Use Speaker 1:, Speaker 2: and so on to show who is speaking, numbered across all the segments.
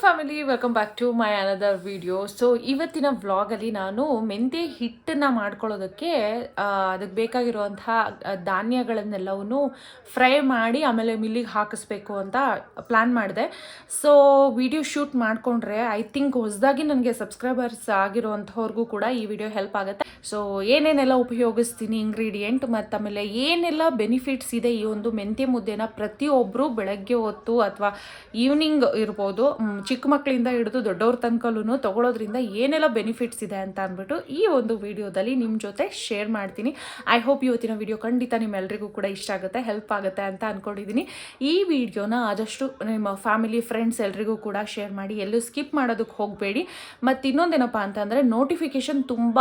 Speaker 1: Family, welcome back to my another video. So ಇವತ್ತಿನ ವ್ಲಾಗಲ್ಲಿ ನಾನು ಮೆಂತ್ಯ ಹಿಟ್ಟನ್ನು ಮಾಡ್ಕೊಳ್ಳೋದಕ್ಕೆ ಅದಕ್ಕೆ ಬೇಕಾಗಿರುವಂತಹ ಧಾನ್ಯಗಳನ್ನೆಲ್ಲವೂ ಫ್ರೈ ಮಾಡಿ ಆಮೇಲೆ ಮಿಲ್ಲಿಗೆ ಹಾಕಿಸ್ಬೇಕು ಅಂತ ಪ್ಲ್ಯಾನ್ ಮಾಡಿದೆ. ಸೊ ವಿಡಿಯೋ ಶೂಟ್ ಮಾಡಿಕೊಂಡ್ರೆ ಐ ಥಿಂಕ್ ಹೊಸದಾಗಿ ನನಗೆ ಸಬ್ಸ್ಕ್ರೈಬರ್ಸ್ ಆಗಿರುವಂಥವ್ರಿಗೂ ಕೂಡ ಈ ವಿಡಿಯೋ ಹೆಲ್ಪ್ ಆಗುತ್ತೆ. ಸೊ ಏನೇನೆಲ್ಲ ಉಪಯೋಗಿಸ್ತೀನಿ ಇಂಗ್ರೀಡಿಯೆಂಟ್ ಮತ್ತು ಆಮೇಲೆ ಏನೆಲ್ಲ ಬೆನಿಫಿಟ್ಸ್ ಇದೆ ಈ ಒಂದು ಮೆಂತ್ಯ ಮುದ್ದೆನ ಪ್ರತಿಯೊಬ್ಬರು ಬೆಳಗ್ಗೆ ಹೊತ್ತು ಅಥವಾ ಈವ್ನಿಂಗ್ ಇರ್ಬೋದು, ಚಿಕ್ಕ ಮಕ್ಕಳಿಂದ ಹಿಡಿದು ದೊಡ್ಡವ್ರ ತನಕಲೂ ತಗೊಳ್ಳೋದ್ರಿಂದ ಏನೆಲ್ಲ ಬೆನಿಫಿಟ್ಸ್ ಇದೆ ಅಂತ ಅಂದ್ಬಿಟ್ಟು ಈ ಒಂದು ವಿಡಿಯೋದಲ್ಲಿ ನಿಮ್ಮ ಜೊತೆ ಶೇರ್ ಮಾಡ್ತೀನಿ. ಐ ಹೋಪ್ ಇವತ್ತಿನ ವಿಡಿಯೋ ಖಂಡಿತ ನಿಮ್ಮೆಲ್ಲರಿಗೂ ಕೂಡ ಇಷ್ಟ ಆಗುತ್ತೆ, ಹೆಲ್ಪ್ ಆಗುತ್ತೆ ಅಂತ ಅಂದ್ಕೊಂಡಿದ್ದೀನಿ. ಈ ವಿಡಿಯೋನ ಆದಷ್ಟು ನಿಮ್ಮ ಫ್ಯಾಮಿಲಿ ಫ್ರೆಂಡ್ಸ್ ಎಲ್ರಿಗೂ ಕೂಡ ಶೇರ್ ಮಾಡಿ, ಎಲ್ಲೂ ಸ್ಕಿಪ್ ಮಾಡೋದಕ್ಕೆ ಹೋಗಬೇಡಿ. ಮತ್ತು ಇನ್ನೊಂದೇನಪ್ಪ ಅಂತಂದರೆ ನೋಟಿಫಿಕೇಷನ್ ತುಂಬ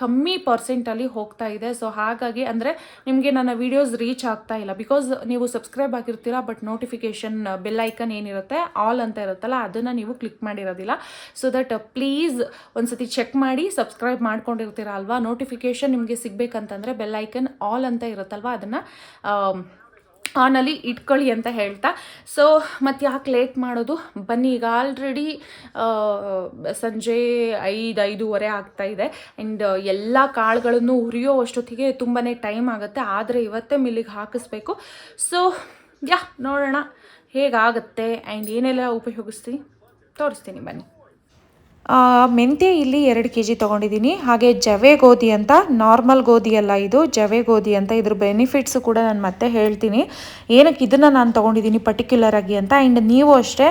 Speaker 1: ಕಮ್ಮಿ ಪರ್ಸೆಂಟಲ್ಲಿ ಹೋಗ್ತಾ ಇದೆ. ಸೊ ಹಾಗಾಗಿ ಅಂದರೆ ನಿಮಗೆ ನನ್ನ ವೀಡಿಯೋಸ್ ರೀಚ್ ಆಗ್ತಾ ಇಲ್ಲ, ಬಿಕಾಸ್ ನೀವು ಸಬ್ಸ್ಕ್ರೈಬ್ ಆಗಿರ್ತೀರಾ ಬಟ್ ನೋಟಿಫಿಕೇಷನ್ ಬೆಲ್ ಐಕನ್ ಏನಿರುತ್ತೆ ಆಲ್ ಅಂತ ಇರುತ್ತಲ್ಲ ಅದನ್ನು ನೀವು ಕ್ಲಿಕ್ ಮಾಡಿರೋದಿಲ್ಲ. ಸೊ ದಟ್ ಪ್ಲೀಸ್ ಒಂದ್ಸತಿ ಚೆಕ್ ಮಾಡಿ, ಸಬ್ಸ್ಕ್ರೈಬ್ ಮಾಡ್ಕೊಂಡಿರ್ತೀರ ಅಲ್ವಾ, ನೋಟಿಫಿಕೇಷನ್ ನಿಮಗೆ ಸಿಗಬೇಕಂತಂದರೆ ಬೆಲ್ ಐಕನ್ ಆಲ್ ಅಂತ ಇರುತ್ತಲ್ವ ಅದನ್ನು ಆನಲ್ಲಿ ಇಟ್ಕೊಳ್ಳಿ ಅಂತ ಹೇಳ್ತಾ. ಸೊ ಮತ್ತು ಯಾಕೆ ಲೇಟ್ ಮಾಡೋದು, ಬನ್ನಿ. ಈಗ ಆಲ್ರೆಡಿ ಸಂಜೆ 5-5:30 ಆಗ್ತಾಯಿದೆ. ಆ್ಯಂಡ್ ಎಲ್ಲ ಕಾಳುಗಳನ್ನು ಹುರಿಯೋ ಅಷ್ಟೊತ್ತಿಗೆ ತುಂಬಾ ಟೈಮ್ ಆಗುತ್ತೆ. ಆದರೆ ಇವತ್ತೇ ಮಿಲ್ಲಿಗೆ ಹಾಕಿಸ್ಬೇಕು. ಸೊ ನೋಡೋಣ ಹೇಗಾಗುತ್ತೆ ಆ್ಯಂಡ್ ಏನೆಲ್ಲ ಉಪಯೋಗಿಸ್ತೀನಿ ತೋರಿಸ್ತೀನಿ, ಬನ್ನಿ. ಮೆಂತ್ಯ ಇಲ್ಲಿ 2 kg ತೊಗೊಂಡಿದ್ದೀನಿ. ಹಾಗೆ ಜವೆ ಗೋಧಿ ಅಂತ, ನಾರ್ಮಲ್ ಗೋಧಿ ಅಲ್ಲ ಇದು, ಜವೆ ಗೋಧಿ ಅಂತ. ಇದ್ರ ಬೆನಿಫಿಟ್ಸು ಕೂಡ ನಾನು ಮತ್ತೆ ಹೇಳ್ತೀನಿ ಏನಕ್ಕೆ ಇದನ್ನು ನಾನು ತೊಗೊಂಡಿದ್ದೀನಿ ಪರ್ಟಿಕ್ಯುಲರ್ ಆಗಿ ಅಂತ. ಆ್ಯಂಡ್ ನೀವು ಅಷ್ಟೇ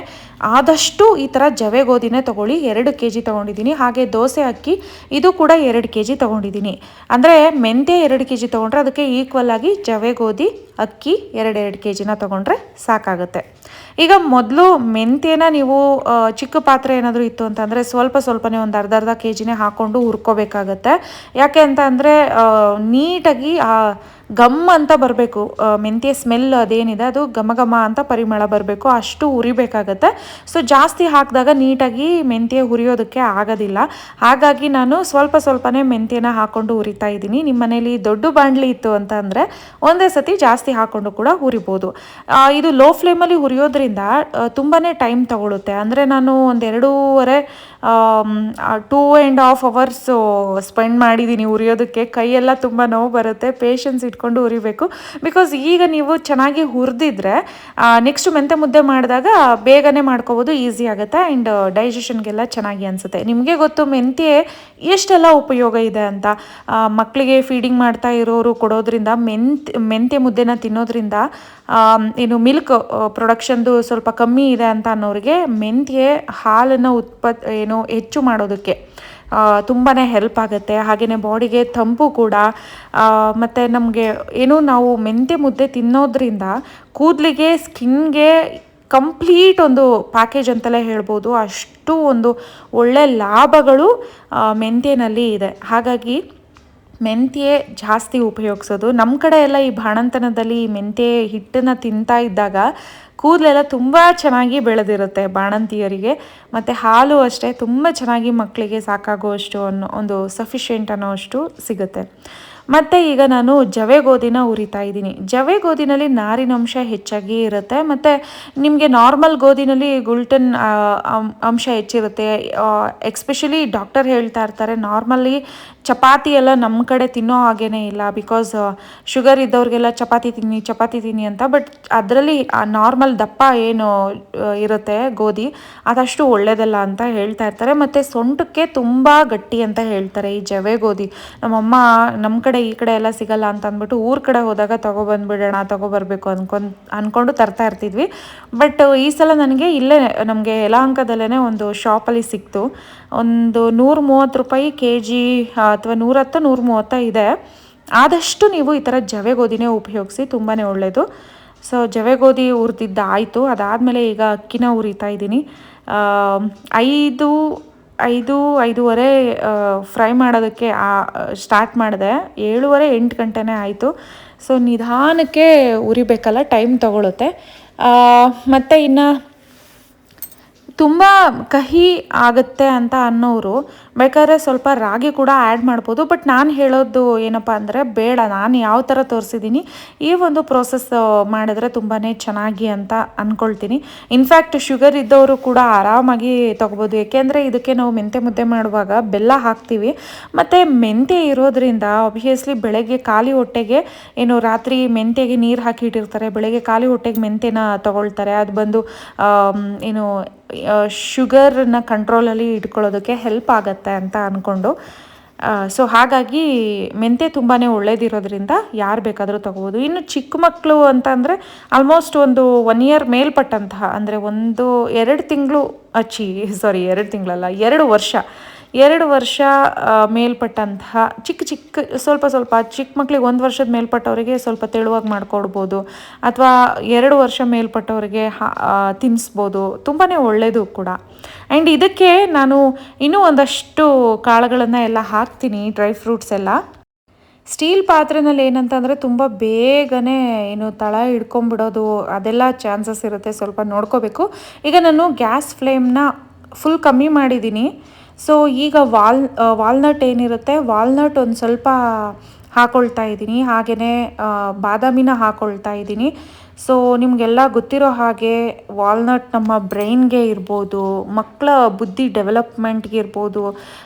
Speaker 1: ಆದಷ್ಟು ಈ ಥರ ಜವೆ ಗೋಧಿನೇ ತೊಗೊಳ್ಳಿ. 2 kg ತೊಗೊಂಡಿದ್ದೀನಿ. ಹಾಗೆ ದೋಸೆ ಅಕ್ಕಿ ಇದು ಕೂಡ 2 kg ತೊಗೊಂಡಿದ್ದೀನಿ. ಅಂದರೆ ಮೆಂತ್ಯ 2 kg ತೊಗೊಂಡ್ರೆ ಅದಕ್ಕೆ ಈಕ್ವಲ್ ಆಗಿ ಜವೆ ಗೋಧಿ ಅಕ್ಕಿ 2 kg ತೊಗೊಂಡ್ರೆ ಸಾಕಾಗುತ್ತೆ. ಈಗ ಮೊದಲು ಮೆಂತ್ಯನ ನೀವು ಚಿಕ್ಕ ಪಾತ್ರೆ ಏನಾದರೂ ಇತ್ತು ಅಂತಂದರೆ ಸ್ವಲ್ಪನೇ ಒಂದು ಅರ್ಧ kg ಹಾಕ್ಕೊಂಡು ಹುರ್ಕೋಬೇಕಾಗತ್ತೆ. ಯಾಕೆ ಅಂತ ಅಂದರೆ ನೀಟಾಗಿ ಗಮ್ ಅಂತ ಬರಬೇಕು, ಮೆಂತ್ಯ ಸ್ಮೆಲ್ ಅದೇನಿದೆ ಅದು ಘಮ ಅಂತ ಪರಿಮಳ ಬರಬೇಕು, ಅಷ್ಟು ಹುರಿಬೇಕಾಗತ್ತೆ. ಸೊ ಜಾಸ್ತಿ ಹಾಕಿದಾಗ ನೀಟಾಗಿ ಮೆಂತ್ಯ ಹುರಿಯೋದಕ್ಕೆ ಆಗೋದಿಲ್ಲ. ಹಾಗಾಗಿ ನಾನು ಸ್ವಲ್ಪನೇ ಮೆಂತ್ಯನ ಹಾಕ್ಕೊಂಡು ಹುರಿತಾ ಇದ್ದೀನಿ. ನಿಮ್ಮ ಮನೇಲಿ ದೊಡ್ಡ ಬಾಣಲಿ ಇತ್ತು ಅಂತ ಅಂದರೆ ಒಂದೇ ಸತಿ ಜಾಸ್ತಿ ಹಾಕ್ಕೊಂಡು ಕೂಡ ಹುರಿಬೋದು. ಇದು ಲೋ ಫ್ಲೇಮಲ್ಲಿ ಹುರಿಯೋದ್ರಿಂದ ತುಂಬಾ ಟೈಮ್ ತಗೊಳುತ್ತೆ. ಅಂದರೆ ನಾನು ಒಂದು 2.5 hours ಸ್ಪೆಂಡ್ ಮಾಡಿದ್ದೀನಿ ಹುರಿಯೋದಕ್ಕೆ. ಕೈಯೆಲ್ಲ ತುಂಬ ನೋವು ಬರುತ್ತೆ, ಪೇಷನ್ಸ್ ಇಟ್ಕೊಂಡು ಹುರಿಬೇಕು. ಬಿಕಾಸ್ ಈಗ ನೀವು ಚೆನ್ನಾಗಿ ಹುರಿದಿದ್ರೆ ನೆಕ್ಸ್ಟ್ ಮೆಂತ್ಯ ಮುದ್ದೆ ಮಾಡಿದಾಗ ಬೇಗನೆ ಮಾಡ್ಕೋಬೋದು, ಈಸಿ ಆಗುತ್ತೆ. ಆ್ಯಂಡ್ ಡೈಜೆಷನ್ಗೆಲ್ಲ ಚೆನ್ನಾಗಿ ಅನಿಸುತ್ತೆ. ನಿಮಗೆ ಗೊತ್ತು ಮೆಂತ್ಯ ಎಷ್ಟೆಲ್ಲ ಉಪಯೋಗ ಇದೆ ಅಂತ. ಮಕ್ಕಳಿಗೆ ಫೀಡಿಂಗ್ ಮಾಡ್ತಾ ಇರೋರು ಕೊಡೋದ್ರಿಂದ, ಮೆಂತ್ಯ ಮುದ್ದೆನ ತಿನ್ನೋದ್ರಿಂದ ಏನು ಮಿಲ್ಕ್ ಪ್ರೊಡಕ್ಷನ್ದು ಸ್ವಲ್ಪ ಕಮ್ಮಿ ಇದೆ ಅಂತ ಅನ್ನೋರಿಗೆ ಮೆಂತ್ಯ ಹಾಲನ್ನು ಹೆಚ್ಚು ಮಾಡೋದಕ್ಕೆ ತುಂಬಾ ಹೆಲ್ಪ್ ಆಗುತ್ತೆ. ಹಾಗೆಯೇ ಬಾಡಿಗೆ ತಂಪು ಕೂಡ. ಮತ್ತು ನಮಗೆ ನಾವು ಮೆಂತ್ಯ ಮುದ್ದೆ ತಿನ್ನೋದ್ರಿಂದ ಕೂದಲಿಗೆ, ಸ್ಕಿನ್ಗೆ ಕಂಪ್ಲೀಟ್ ಒಂದು ಪ್ಯಾಕೇಜ್ ಅಂತಲೇ ಹೇಳ್ಬೋದು. ಅಷ್ಟು ಒಂದು ಒಳ್ಳೆ ಲಾಭಗಳು ಮೆಂತ್ಯನಲ್ಲಿ ಇದೆ. ಹಾಗಾಗಿ ಮೆಂತ್ಯ ಜಾಸ್ತಿ ಉಪಯೋಗಿಸೋದು. ನಮ್ಮ ಕಡೆ ಎಲ್ಲ ಈ ಬಾಣಂತನದಲ್ಲಿ ಈ ಮೆಂತ್ಯ ಹಿಟ್ಟನ್ನು ತಿಂತಾ ಇದ್ದಾಗ ಕೂದಲೆಲ್ಲ ತುಂಬ ಚೆನ್ನಾಗಿ ಬೆಳೆದಿರುತ್ತೆ ಬಾಣಂತಿಯರಿಗೆ. ಮತ್ತು ಹಾಲು ಅಷ್ಟೇ ತುಂಬ ಚೆನ್ನಾಗಿ ಮಕ್ಕಳಿಗೆ ಸಾಕಾಗುವಷ್ಟು ಒಂದು ಸಫಿಷಿಯೆಂಟ್ ಅನ್ನೋಷ್ಟು ಸಿಗುತ್ತೆ. ಮತ್ತು ಈಗ ನಾನು ಜವೆ ಗೋಧಿನ ಹುರಿತಾ ಇದ್ದೀನಿ. ಜವೆ ಗೋಧಿನಲ್ಲಿ ನಾರಿನಂಶ ಹೆಚ್ಚಾಗಿ ಇರುತ್ತೆ. ಮತ್ತು ನಿಮಗೆ ನಾರ್ಮಲ್ ಗೋಧಿನಲ್ಲಿ ಗ್ಲುಟನ್ ಅಂಶ ಹೆಚ್ಚಿರುತ್ತೆ. ಎಕ್ಸ್ಪೆಷಲಿ ಡಾಕ್ಟರ್ ಹೇಳ್ತಾ ಇರ್ತಾರೆ ನಾರ್ಮಲಿ ಚಪಾತಿ ಎಲ್ಲ ನಮ್ಮ ಕಡೆ ತಿನ್ನೋ ಹಾಗೇ ಇಲ್ಲ, ಬಿಕಾಸ್ ಶುಗರ್ ಇದ್ದವ್ರಿಗೆಲ್ಲ ಚಪಾತಿ ತಿನ್ನಿ ಅಂತ. ಬಟ್ ಅದರಲ್ಲಿ ನಾರ್ಮಲ್ ದಪ್ಪ ಏನು ಇರುತ್ತೆ ಗೋಧಿ ಅದಷ್ಟು ಒಳ್ಳೆಯದಲ್ಲ ಅಂತ ಹೇಳ್ತಾ ಇರ್ತಾರೆ. ಮತ್ತು ಸೊಂಟಕ್ಕೆ ತುಂಬ ಗಟ್ಟಿ ಅಂತ ಹೇಳ್ತಾರೆ ಈ ಜವೆ ಗೋಧಿ. ನಮ್ಮಮ್ಮ ನಮ್ಮ ಕಡೆ ಈ ಕಡೆ ಎಲ್ಲ ಸಿಗಲ್ಲ ಅಂತ ಅಂದ್ಬಿಟ್ಟು ಊರ ಕಡೆ ಹೋದಾಗ ತಗೊಬರ್ಬೇಕು ಅಂದ್ಕೊಂಡು ತರ್ತಾ ಇರ್ತಿದ್ವಿ. ಬಟ್ ಈ ಸಲ ನನಗೆ ಇಲ್ಲೇ ನಮಗೆ ಯಲಹಂಕದಲ್ಲೇ ಒಂದು ಶಾಪಲ್ಲಿ ಸಿಕ್ತು. ಒಂದು 130 ರೂಪಾಯಿ kg ಅಥವಾ 110-130 ಇದೆ. ಆದಷ್ಟು ನೀವು ಈ ಥರ ಜವೆ ಗೋಧಿನೇ ಉಪಯೋಗಿಸಿ, ತುಂಬಾ ಒಳ್ಳೆಯದು. ಸೊ ಜವೆ ಗೋಧಿ ಹುರಿದಿದ್ದಾಯಿತು. ಅದಾದಮೇಲೆ ಈಗ ಅಕ್ಕಿನ ಹುರಿತಾ ಇದ್ದೀನಿ. 5-5:30 ಫ್ರೈ ಮಾಡೋದಕ್ಕೆ ಸ್ಟಾರ್ಟ್ ಮಾಡಿದೆ. 7:30-8 ಗಂಟೆನೇ ಆಯಿತು. ಸೊ ನಿಧಾನಕ್ಕೆ ಹುರಿಬೇಕಲ್ಲ, ಟೈಮ್ ತಗೊಳುತ್ತೆ. ಮತ್ತು ಇನ್ನು ತುಂಬ ಕಹಿ ಆಗುತ್ತೆ ಅಂತ ಅನ್ನೋರು ಬೇಕಾದ್ರೆ ಸ್ವಲ್ಪ ರಾಗಿ ಕೂಡ ಆ್ಯಡ್ ಮಾಡ್ಬೋದು. ಬಟ್ ನಾನು ಹೇಳೋದು ಏನಪ್ಪ ಅಂದರೆ ಬೇಡ, ನಾನು ಯಾವ ಥರ ತೋರಿಸಿದ್ದೀನಿ ಈ ಒಂದು ಪ್ರೋಸೆಸ್ ಮಾಡಿದ್ರೆ ತುಂಬಾ ಚೆನ್ನಾಗಿ ಅಂತ ಅಂದ್ಕೊಳ್ತೀನಿ. ಇನ್ಫ್ಯಾಕ್ಟ್ ಶುಗರ್ ಇದ್ದವರು ಕೂಡ ಆರಾಮಾಗಿ ತೊಗೋಬೋದು. ಏಕೆಂದರೆ ಇದಕ್ಕೆ ನಾವು ಮೆಂತ್ಯ ಮುದ್ದೆ ಮಾಡುವಾಗ ಬೆಲ್ಲ ಹಾಕ್ತೀವಿ. ಮತ್ತು ಮೆಂತ್ಯ ಇರೋದ್ರಿಂದ ಆಬ್ವಿಯಸ್ಲಿ ಬೆಳಗ್ಗೆ ಖಾಲಿ ಹೊಟ್ಟೆಗೆ ಏನು ರಾತ್ರಿ ಮೆಂತ್ಯಗೆ ನೀರು ಹಾಕಿ ಇಟ್ಟಿರ್ತಾರೆ, ಬೆಳಗ್ಗೆ ಖಾಲಿ ಹೊಟ್ಟೆಗೆ ಮೆಂತ್ಯನ ತೊಗೊಳ್ತಾರೆ. ಅದು ಬಂದು ಏನು ಶುಗರ್ನ ಕಂಟ್ರೋಲಲ್ಲಿ ಇಟ್ಕೊಳ್ಳೋದಕ್ಕೆ ಹೆಲ್ಪ್ ಆಗುತ್ತೆ ಅಂತ ಅಂದ್ಕೊಂಡು, ಸೊ ಹಾಗಾಗಿ ಮೆಂತ್ಯ ತುಂಬಾ ಒಳ್ಳೇದಿರೋದ್ರಿಂದ ಯಾರು ಬೇಕಾದರೂ ತೊಗೋಬೋದು. ಇನ್ನು ಚಿಕ್ಕ ಮಕ್ಕಳು ಅಂತ ಅಂದರೆ ಆಲ್ಮೋಸ್ಟ್ ಒಂದು 1 ಇಯರ್ ಮೇಲ್ಪಟ್ಟಂತಹ, ಅಂದರೆ 2 ತಿಂಗಳು 2 ತಿಂಗಳಲ್ಲ 2 ವರ್ಷ ಮೇಲ್ಪಟ್ಟಂತಹ ಸ್ವಲ್ಪ ಚಿಕ್ಕ ಮಕ್ಳಿಗೆ 1 ವರ್ಷದ ಮೇಲ್ಪಟ್ಟವರಿಗೆ ಸ್ವಲ್ಪ ತೆಳುವಾಗಿ ಮಾಡಿಕೊಡ್ಬೋದು, ಅಥವಾ 2 ವರ್ಷ ಮೇಲ್ಪಟ್ಟವರಿಗೆ ತಿನ್ನಿಸ್ಬೋದು. ತುಂಬಾ ಒಳ್ಳೆಯದು ಕೂಡ. ಆ್ಯಂಡ್ ಇದಕ್ಕೆ ನಾನು ಇನ್ನೂ ಒಂದಷ್ಟು ಕಾಳುಗಳನ್ನು ಎಲ್ಲ ಹಾಕ್ತೀನಿ, ಡ್ರೈ ಫ್ರೂಟ್ಸ್ ಎಲ್ಲ. ಸ್ಟೀಲ್ ಪಾತ್ರೆನಲ್ಲಿ ಏನಂತಂದರೆ ತುಂಬ ಬೇಗನೆ ತಳ ಹಿಡ್ಕೊಂಬಿಡೋದು ಅದೆಲ್ಲ ಚಾನ್ಸಸ್ ಇರುತ್ತೆ, ಸ್ವಲ್ಪ ನೋಡ್ಕೋಬೇಕು. ಈಗ ನಾನು ಗ್ಯಾಸ್ ಫ್ಲೇಮ್ನ ಫುಲ್ ಕಮ್ಮಿ ಮಾಡಿದ್ದೀನಿ. ಸೊ ಈಗ ವಾಲ್ನಟ್ ಏನಿರುತ್ತೆ, ವಾಲ್ನಟ್ ಒಂದು ಸ್ವಲ್ಪ ಹಾಕ್ಕೊಳ್ತಾ ಇದ್ದೀನಿ, ಹಾಗೆಯೇ ಬಾದಾಮಿನ ಹಾಕ್ಕೊಳ್ತಾ ಇದ್ದೀನಿ. ಸೊ ನಿಮಗೆಲ್ಲ ಗೊತ್ತಿರೋ ಹಾಗೆ ವಾಲ್ನಟ್ ನಮ್ಮ ಬ್ರೈನ್ಗೆ ಇರ್ಬೋದು, ಮಕ್ಕಳ ಬುದ್ಧಿ ಡೆವಲಪ್ಮೆಂಟ್ಗೆ ಇರ್ಬೋದು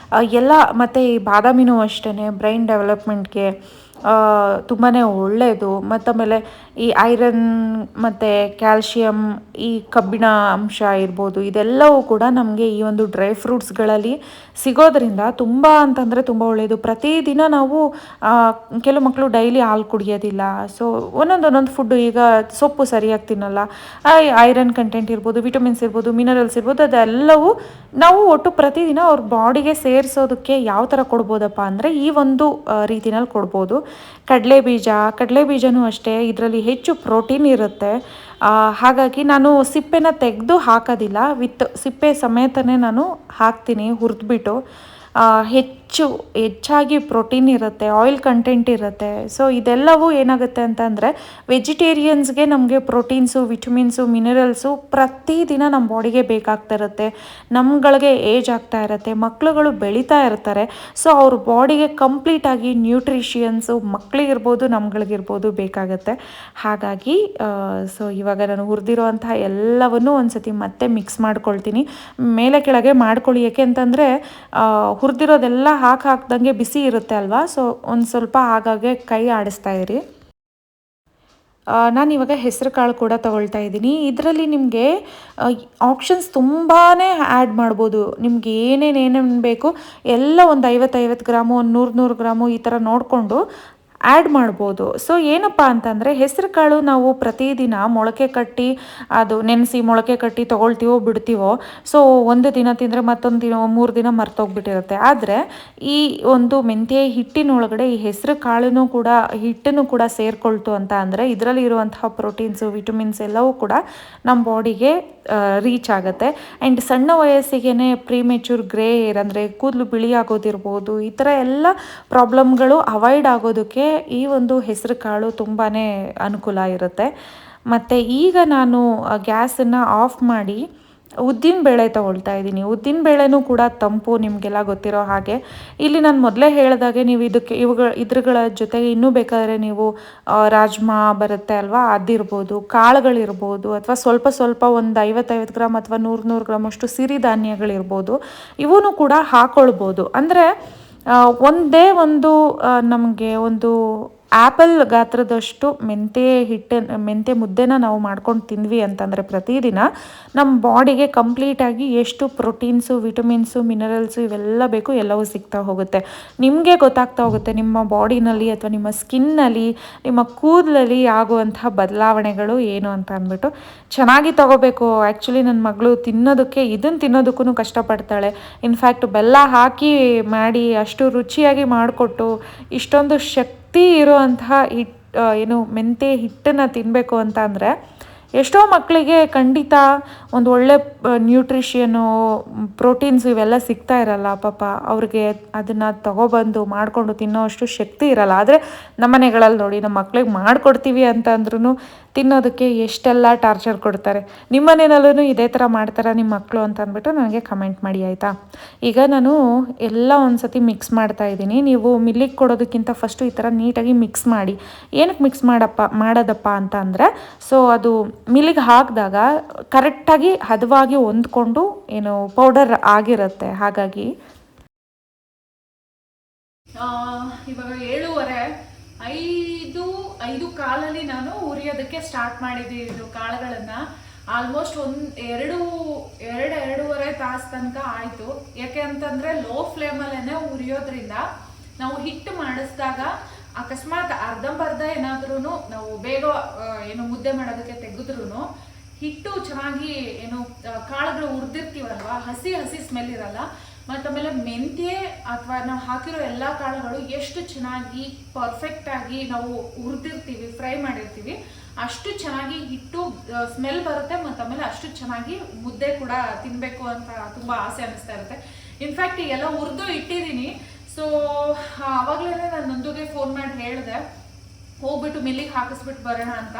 Speaker 1: ಎಲ್ಲ, ಮತ್ತು ಈ ಬಾದಾಮಿನೂ ಅಷ್ಟೇ ಬ್ರೈನ್ ಡೆವಲಪ್ಮೆಂಟ್ಗೆ ತುಂಬಾ ಒಳ್ಳೆಯದು. ಮತ್ತು ಆಮೇಲೆ ಈ ಐರನ್ ಮತ್ತು ಕ್ಯಾಲ್ಶಿಯಮ್, ಈ ಕಬ್ಬಿಣ ಅಂಶ ಇರ್ಬೋದು, ಇದೆಲ್ಲವೂ ಕೂಡ ನಮಗೆ ಈ ಒಂದು ಡ್ರೈ ಫ್ರೂಟ್ಸ್ಗಳಲ್ಲಿ ಸಿಗೋದ್ರಿಂದ ತುಂಬ ಅಂತಂದರೆ ತುಂಬ ಒಳ್ಳೆಯದು. ಪ್ರತಿದಿನ ನಾವು ಕೆಲವು ಮಕ್ಕಳು ಡೈಲಿ ಹಾಲು ಕುಡಿಯೋದಿಲ್ಲ. ಸೊ ಒಂದೊಂದು ಫುಡ್ಡು, ಈಗ ಸೊಪ್ಪು ಸರಿಯಾಗಿ ತಿನ್ನಲ್ಲ, ಐರನ್ ಕಂಟೆಂಟ್ ಇರ್ಬೋದು, ವಿಟಮಿನ್ಸ್ ಇರ್ಬೋದು, ಮಿನರಲ್ಸ್ ಇರ್ಬೋದು, ಅದೆಲ್ಲವೂ ನಾವು ಒಟ್ಟು ಪ್ರತಿದಿನ ಅವ್ರ ಬಾಡಿಗೆ ಸೇರಿಸೋದಕ್ಕೆ ಯಾವ ಥರ ಕೊಡ್ಬೋದಪ್ಪ ಅಂದರೆ ಈ ಒಂದು ರೀತಿನಲ್ಲಿ ಕೊಡ್ಬೋದು. ಕಡಲೆಬೀಜನೂ ಅಷ್ಟೇ, ಇದರಲ್ಲಿ ಹೆಚ್ಚು ಪ್ರೋಟೀನ್ ಇರುತ್ತೆ. ಹಾಗಾಗಿ ನಾನು ಸಿಪ್ಪೆನ ತೆಗೆದು ಹಾಕೋದಿಲ್ಲ, ಸಿಪ್ಪೆ ಸಮೇತನೇ ನಾನು ಹಾಕ್ತೀನಿ ಹುರಿದ್ಬಿಟ್ಟು. ಹೆಚ್ಚಾಗಿ ಪ್ರೋಟೀನ್ ಇರುತ್ತೆ, ಆಯಿಲ್ ಕಂಟೆಂಟ್ ಇರುತ್ತೆ. ಸೊ ಇದೆಲ್ಲವೂ ಏನಾಗುತ್ತೆ ಅಂತಂದರೆ ವೆಜಿಟೇರಿಯನ್ಸ್ಗೆ ನಮಗೆ ಪ್ರೋಟೀನ್ಸು, ವಿಟಮಿನ್ಸು, ಮಿನರಲ್ಸು ಪ್ರತಿದಿನ ನಮ್ಮ ಬಾಡಿಗೆ ಬೇಕಾಗ್ತಾ ಇರುತ್ತೆ. ನಮ್ಗಳಿಗೆ ಏಜ್ ಆಗ್ತಾ ಇರುತ್ತೆ, ಮಕ್ಕಳುಗಳು ಬೆಳೀತಾ ಇರ್ತಾರೆ. ಸೊ ಅವ್ರ ಬಾಡಿಗೆ ಕಂಪ್ಲೀಟಾಗಿ ನ್ಯೂಟ್ರಿಷಿಯನ್ಸು ಮಕ್ಕಳಿಗಿರ್ಬೋದು ನಮ್ಗಳಿಗಿರ್ಬೋದು ಬೇಕಾಗುತ್ತೆ. ಹಾಗಾಗಿ ಸೊ ಇವಾಗ ನಾನು ಹುರಿದಿರೋ ಅಂತಹ ಎಲ್ಲವನ್ನೂ ಒಂದು ಸತಿ ಮತ್ತೆ ಮಿಕ್ಸ್ ಮಾಡ್ಕೊಳ್ತೀನಿ. ಮೇಲೆ ಕೆಳಗೆ ಮಾಡ್ಕೊಳ್ಳಿ, ಏಕೆ ಅಂತಂದರೆ ಹುರಿದಿರೋದೆಲ್ಲ ಹಾಕ್ದಂಗೆ ಬಿಸಿ ಇರುತ್ತೆ ಅಲ್ವಾ. ಸೊ ಒಂದು ಸ್ವಲ್ಪ ಆಗಾಗ್ಗೆ ಕೈ ಆಡಿಸ್ತಾ ಇರಿ. ನಾನಿವಾಗ ಹೆಸರು ಕಾಳು ಕೂಡ ತೊಗೊಳ್ತಾ ಇದ್ದೀನಿ. ಇದರಲ್ಲಿ ನಿಮಗೆ ಆಪ್ಷನ್ಸ್ ತುಂಬಾ ಆ್ಯಡ್ ಮಾಡ್ಬೋದು. ನಿಮ್ಗೆ ಏನೇನು ಬೇಕು ಎಲ್ಲ ಒಂದು 50 ಗ್ರಾಮು, ಒಂದು 100 ಗ್ರಾಮು ಈ ಥರ ನೋಡಿಕೊಂಡು ಆ್ಯಡ್ ಮಾಡ್ಬೋದು. ಸೊ ಏನಪ್ಪ ಅಂತಂದರೆ ಹೆಸರು ಕಾಳು ನಾವು ಪ್ರತಿದಿನ ಮೊಳಕೆ ಕಟ್ಟಿ, ಅದು ನೆನೆಸಿ ಮೊಳಕೆ ಕಟ್ಟಿ ತೊಗೊಳ್ತೀವೋ ಬಿಡ್ತೀವೋ, ಸೊ ಒಂದು ದಿನ ತಿಂದರೆ ಮತ್ತೊಂದು ದಿನ 3 ದಿನ ಮರ್ತೋಗ್ಬಿಟ್ಟಿರುತ್ತೆ. ಆದರೆ ಈ ಒಂದು ಮೆಂತ್ಯ ಹಿಟ್ಟಿನೊಳಗಡೆ ಈ ಹೆಸರು ಕಾಳನ್ನು ಕೂಡ ಹಿಟ್ಟನ್ನು ಕೂಡ ಸೇರಿಕೊಳ್ತು ಅಂತ ಅಂದರೆ ಇದರಲ್ಲಿ ಇರುವಂತಹ ಪ್ರೋಟೀನ್ಸು, ವಿಟಮಿನ್ಸ್ ಎಲ್ಲವೂ ಕೂಡ ನಮ್ಮ ಬಾಡಿಗೆ ರೀಚ್ ಆಗುತ್ತೆ. ಆ್ಯಂಡ್ ಸಣ್ಣ ವಯಸ್ಸಿಗೆ ಪ್ರೀಮೆಚೂರ್ ಗ್ರೇ ಹೇರ್ ಅಂದರೆ ಕೂದಲು ಬಿಳಿ ಆಗೋದಿರ್ಬೋದು, ಈ ಥರ ಎಲ್ಲ ಪ್ರಾಬ್ಲಮ್ಗಳು ಅವಾಯ್ಡ್ ಆಗೋದಕ್ಕೆ ಈ ಒಂದು ಹೆಸರು ಕಾಳು ತುಂಬಾ ಅನುಕೂಲ ಇರುತ್ತೆ. ಮತ್ತು ಈಗ ನಾನು ಗ್ಯಾಸನ್ನು ಆಫ್ ಮಾಡಿ ಉದ್ದಿನ ಬೇಳೆ ತೊಗೊಳ್ತಾ ಇದ್ದೀನಿ. ಉದ್ದಿನ ಬೇಳೆನೂ ಕೂಡ ತಂಪು, ನಿಮಗೆಲ್ಲ ಗೊತ್ತಿರೋ ಹಾಗೆ. ಇಲ್ಲಿ ನಾನು ಮೊದಲೇ ಹೇಳಿದಾಗೆ ನೀವು ಇದ್ರಗಳ ಜೊತೆಗೆ ಇನ್ನೂ ಬೇಕಾದರೆ ನೀವು ರಾಜ್ಮಾ ಬರುತ್ತೆ ಅಲ್ವಾ, ಅದಿರ್ಬೋದು, ಕಾಳುಗಳಿರ್ಬೋದು, ಅಥವಾ ಸ್ವಲ್ಪ ಒಂದು 50 ಗ್ರಾಮ್ ಅಥವಾ 100 ಗ್ರಾಮ್ ಅಷ್ಟು ಸಿರಿಧಾನ್ಯಗಳಿರ್ಬೋದು, ಇವೂ ಕೂಡ ಹಾಕ್ಕೊಳ್ಬೋದು. ಅಂದರೆ ಒಂದೇ ಒಂದು ನಮಗೆ ಒಂದು ಆ್ಯಪಲ್ ಗಾತ್ರದಷ್ಟು ಮೆಂತ್ಯ ಮುದ್ದೆನ ನಾವು ಮಾಡ್ಕೊಂಡು ತಿಂದ್ವಿ ಅಂತಂದರೆ ಪ್ರತಿದಿನ ನಮ್ಮ ಬಾಡಿಗೆ ಕಂಪ್ಲೀಟಾಗಿ ಎಷ್ಟು ಪ್ರೋಟೀನ್ಸು, ವಿಟಮಿನ್ಸು, ಮಿನರಲ್ಸು ಇವೆಲ್ಲ ಬೇಕು ಎಲ್ಲವೂ ಸಿಗ್ತಾ ಹೋಗುತ್ತೆ. ನಿಮಗೆ ಗೊತ್ತಾಗ್ತಾ ಹೋಗುತ್ತೆ ನಿಮ್ಮ ಬಾಡಿನಲ್ಲಿ ಅಥವಾ ನಿಮ್ಮ ಸ್ಕಿನ್ನಲ್ಲಿ, ನಿಮ್ಮ ಕೂದಲಲ್ಲಿ ಆಗುವಂತಹ ಬದಲಾವಣೆಗಳು ಏನು ಅಂತ ಅಂದ್ಬಿಟ್ಟು. ಚೆನ್ನಾಗಿ ತೊಗೋಬೇಕು. ಆ್ಯಕ್ಚುಲಿ ನನ್ನ ಮಗಳು ಇದನ್ನು ತಿನ್ನೋದಕ್ಕೂ ಕಷ್ಟಪಡ್ತಾಳೆ. ಇನ್ಫ್ಯಾಕ್ಟ್ ಬೆಲ್ಲ ಹಾಕಿ ಮಾಡಿ ಅಷ್ಟು ರುಚಿಯಾಗಿ ಮಾಡಿಕೊಟ್ಟು ಇಷ್ಟೊಂದು ಶಕ್ತಿ ಇರುವಂತಹ ಮೆಂತ್ಯ ಹಿಟ್ಟನ್ನು ತಿನ್ನಬೇಕು ಅಂತ ಅಂದರೆ ಎಷ್ಟೋ ಮಕ್ಕಳಿಗೆ ಖಂಡಿತ ಒಂದು ಒಳ್ಳೆ ನ್ಯೂಟ್ರಿಷಿಯನು, ಪ್ರೋಟೀನ್ಸ್ ಇವೆಲ್ಲ ಸಿಗ್ತಾ ಇರಲ್ಲ. ಪಾಪ ಅವ್ರಿಗೆ ಅದನ್ನು ತೊಗೊಬಂದು ಮಾಡಿಕೊಂಡು ತಿನ್ನೋ ಅಷ್ಟು ಶಕ್ತಿ ಇರಲ್ಲ. ಆದರೆ ನಮ್ಮ ಮನೆಗಳಲ್ಲಿ ನೋಡಿ, ನಮ್ಮ ಮಕ್ಳಿಗೆ ಮಾಡಿಕೊಡ್ತೀವಿ ಅಂತ ಅಂದ್ರೂ ತಿನ್ನೋದಕ್ಕೆ ಎಷ್ಟೆಲ್ಲ ಟಾರ್ಚರ್ ಕೊಡ್ತಾರೆ. ನಿಮ್ಮ ಮನೆಯಲ್ಲೂ ಇದೇ ಥರ ಮಾಡ್ತಾರಾ ನಿಮ್ಮ ಮಕ್ಕಳು ಅಂತ ಅಂದ್ಬಿಟ್ಟು ನನಗೆ ಕಮೆಂಟ್ ಮಾಡಿ ಆಯಿತಾ. ಈಗ ನಾನು ಎಲ್ಲ ಒಂದು ಸತಿ ಮಿಕ್ಸ್ ಮಾಡ್ತಾಯಿದ್ದೀನಿ. ನೀವು ಮಿಲ್ಲಿಗೆ ಕೊಡೋದಕ್ಕಿಂತ ಫಸ್ಟು ಈ ಥರ ನೀಟಾಗಿ ಮಿಕ್ಸ್ ಮಾಡಿ. ಏನಕ್ಕೆ ಮಿಕ್ಸ್ ಮಾಡೋದಪ್ಪ ಅಂತ ಅಂದರೆ, ಸೊ ಅದು ಮಿಲ್ಲಿಗೆ ಹಾಕಿದಾಗ ಕರೆಕ್ಟಾಗಿ ಹದವಾಗಿ ಹೊಂದ್ಕೊಂಡು ಏನು ಪೌಡರ್ ಆಗಿರುತ್ತೆ. ಹಾಗಾಗಿ ಇವಾಗ 7:15 5 ಕಾಲಲ್ಲಿ ನಾನು ಹುರಿಯೋದಕ್ಕೆ ಸ್ಟಾರ್ಟ್ ಮಾಡಿದ್ದೀನಿ ಇದು ಕಾಳುಗಳನ್ನು. ಆಲ್ಮೋಸ್ಟ್ ಎರಡೂವರೆ ತಾಸು ತನಕ ಆಯಿತು. ಯಾಕೆ ಅಂತಂದರೆ ಲೋ ಫ್ಲೇಮಲ್ಲೇ ಹುರಿಯೋದ್ರಿಂದ ನಾವು ಹಿಟ್ಟು ಮಾಡಿಸಿದಾಗ ಅಕಸ್ಮಾತ್ ಅರ್ಧಂಬರ್ಧ ಏನಾದ್ರೂ ನಾವು ಬೇಗ ಮುದ್ದೆ ಮಾಡೋದಕ್ಕೆ ತೆಗೆದ್ರೂ ಹಿಟ್ಟು ಚೆನ್ನಾಗಿ ಕಾಳುಗಳು ಹುರಿದಿರ್ತೀವಲ್ವ, ಹಸಿ ಸ್ಮೆಲ್ ಇರಲ್ಲ. ಮತ್ತು ಆಮೇಲೆ ಮೆಂತ್ಯ ಅಥವಾ ನಾವು ಹಾಕಿರೋ ಎಲ್ಲ ಕಾಳುಗಳು ಎಷ್ಟು ಚೆನ್ನಾಗಿ ಪರ್ಫೆಕ್ಟಾಗಿ ನಾವು ಹುರಿದಿರ್ತೀವಿ, ಫ್ರೈ ಮಾಡಿರ್ತೀವಿ, ಅಷ್ಟು ಚೆನ್ನಾಗಿ ಹಿಟ್ಟು ಸ್ಮೆಲ್ ಬರುತ್ತೆ. ಮತ್ತು ಆಮೇಲೆ ಅಷ್ಟು ಚೆನ್ನಾಗಿ ಮುದ್ದೆ ಕೂಡ ತಿನ್ನಬೇಕು ಅಂತ ತುಂಬ ಆಸೆ ಅನ್ನಿಸ್ತಾ ಇರುತ್ತೆ. ಇನ್ಫ್ಯಾಕ್ಟ್ ಎಲ್ಲ ಹುರಿದು ಇಟ್ಟಿದ್ದೀನಿ. ಸೊ ಆವಾಗಲೇ ನಾನು ನಂದುಗೆ ಫೋನ್ ಮಾಡಿ ಹೇಳಿದೆ, ಹೋಗ್ಬಿಟ್ಟು ಮಿಲ್ಲಿಗೆ ಹಾಕಿಸ್ಬಿಟ್ಟು ಬರೋಣ ಅಂತ.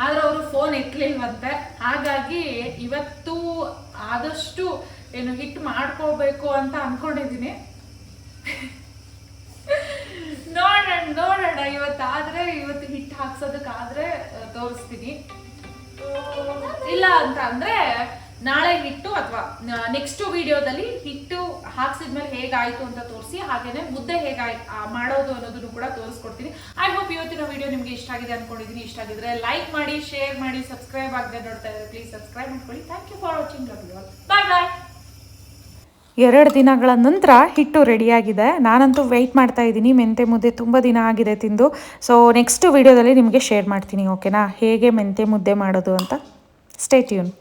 Speaker 1: ಆದರೆ ಅವರು ಫೋನ್ ಎತ್ತಲಿಲ್ವಂತೆ. ಹಾಗಾಗಿ ಇವತ್ತು ಆದಷ್ಟು ಹಿಟ್ಟು ಮಾಡ್ಕೋಬೇಕು ಅಂತ ಅನ್ಕೊಂಡಿದ್ದೀನಿ. ನೋಡೋಣ ಇವತ್ತು ಹಿಟ್ಟು ಹಾಕ್ಸೋದಕ್ಕಾದ್ರೆ ತೋರಿಸ್ತೀನಿ. ಇಲ್ಲ ಅಂತ ಅಂದ್ರೆ ನಾಳೆ ಹಿಟ್ಟು ಅಥವಾ ನೆಕ್ಸ್ಟ್ ವಿಡಿಯೋದಲ್ಲಿ ಹಿಟ್ಟು ಹಾಕ್ಸಿದ್ಮೇಲೆ ಹೇಗಾಯ್ತು ಅಂತ ತೋರಿಸಿ, ಹಾಗೇನೆ ಮುದ್ದೆ ಮಾಡೋದು ಅನ್ನೋದನ್ನು ಕೂಡ ತೋರಿಸ್ಕೊಡ್ತೀನಿ. ಐ ಹೋಪ್ ಇವತ್ತಿನ ವಿಡಿಯೋ ನಿಮ್ಗೆ ಇಷ್ಟ ಆಗಿದೆ ಅನ್ಕೊಂಡಿದ್ದೀನಿ. ಇಷ್ಟ ಆಗಿದ್ರೆ ಲೈಕ್ ಮಾಡಿ, ಶೇರ್ ಮಾಡಿ, ಸಬ್ಸ್ಕ್ರೈಬ್ ಆಗದೆ ನೋಡ್ತಾ ಇದ್ರೆ ಪ್ಲೀಸ್ ಸಬ್ಸ್ಕ್ರೈಬ್ ಮಾಡ್ಕೊಳ್ಳಿ. Thank you for watching. Bye bye. 2 ದಿನಗಳ ನಂತರ ಹಿಟ್ಟು ರೆಡಿಯಾಗಿದೆ. ನಾನಂತೂ ವೆಯ್ಟ್ ಮಾಡ್ತಾ ಇದ್ದೀನಿ. ಮೆಂತೆ ಮುದ್ದೆ ತುಂಬ ದಿನ ಆಗಿದೆ ತಿಂದು. ಸೊ ನೆಕ್ಸ್ಟ್ ವಿಡಿಯೋದಲ್ಲಿ ನಿಮಗೆ ಶೇರ್ ಮಾಡ್ತೀನಿ, ಓಕೆನಾ, ಹೇಗೆ ಮೆಂತೆ ಮುದ್ದೆ ಮಾಡೋದು ಅಂತ. Stay tune.